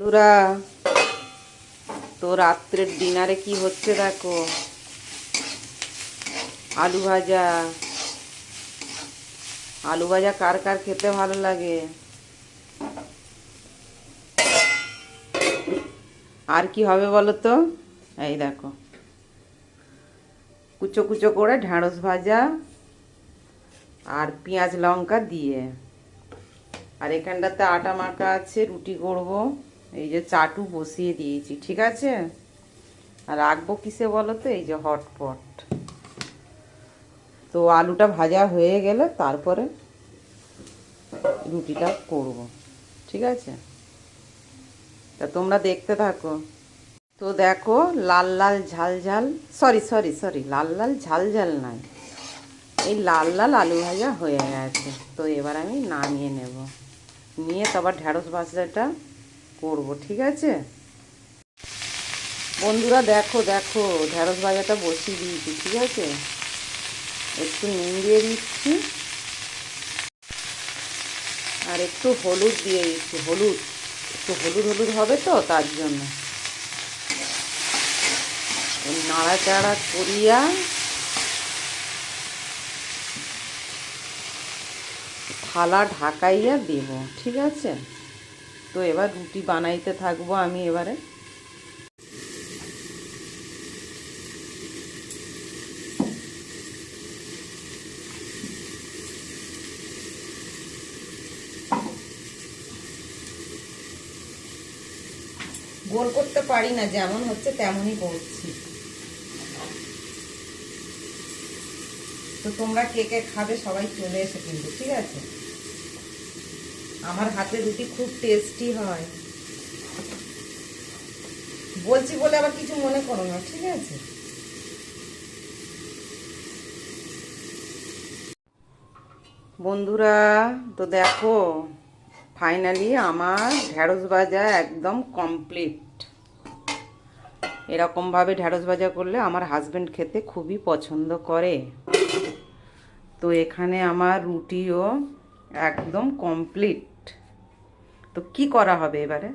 বন্ধুরা, তো রাত্রের ডিনারে কি হচ্ছে দেখো। আলু ভাজা। আলু ভাজা কার কার খেতে ভালো লাগে? আর কি হবে বলো তো? এই দেখো, কুচো কুচো করে ঢ্যাঁড়স ভাজা আর পেঁয়াজ লঙ্কা দিয়ে। আর এখানটাতে আটা মাখা আছে, রুটি করব। এই যে চাটু বসিয়ে দিয়েছি, ঠিক আছে। আর রাখবো কিসে বলো তো? এই যে হটপট। তো আলুটা ভাজা হয়ে গেলে তারপরে রুটিটা করব, ঠিক আছে। তা তোমরা দেখতে থাকো। তো দেখো, লাল লাল ঝাল ঝাল, সরি সরি সরি, লাল লাল ঝাল ঝাল নয়, এই লাল লাল আলু ভাজা হয়ে গেছে। তো এবার আমি নামিয়ে নেব, নিয়ে তারপর ঢ্যাঁড়স ভাজাটা করব, ঠিক আছে। বন্ধুরা দেখো দেখো, ঢ্যাঁড়স ভাজাটা বসিয়ে দিয়েছি, ঠিক আছে। একটু নুন দিয়ে দিচ্ছি আর একটু হলুদ দিয়ে দিচ্ছি। হলুদ একটু হলুদ হলুদ হবে তো, তার জন্য নাড়াচাড়া করিয়া থালা ঢাকাইয়া দেব, ঠিক আছে। তো এবার রুটি বানাইতে থাকবো আমি এবারে। গোল করতে পারি না, যেমন হচ্ছে তেমনই করছি। তো তোমরা কে কে খাবে সবাই চলে এসে কিন্তু, ঠিক আছে। আমার হাতে রুটি খুব টেস্টি হয়, বলছি বলে আবার কিছু মনে করো না, ঠিক আছে। বন্ধুরা, তো দেখো, ফাইনালি আমার ঢ্যাঁড়স ভাজা একদম কমপ্লিট। এরকমভাবে ঢ্যাঁড়স ভাজা করলে আমার হাজব্যান্ড খেতে খুবই পছন্দ করে। তো এখানে আমার রুটিও একদম কমপ্লিট। তো কি করা হবে এবারে?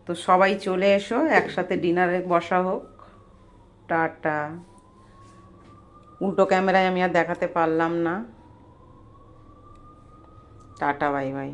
তো সবাই চলে এসো, একসাথে ডিনারে বসা হোক। টাটা। উল্টো ক্যামেরায় আমি আর দেখাতে পারলাম না। Tata, bye bye.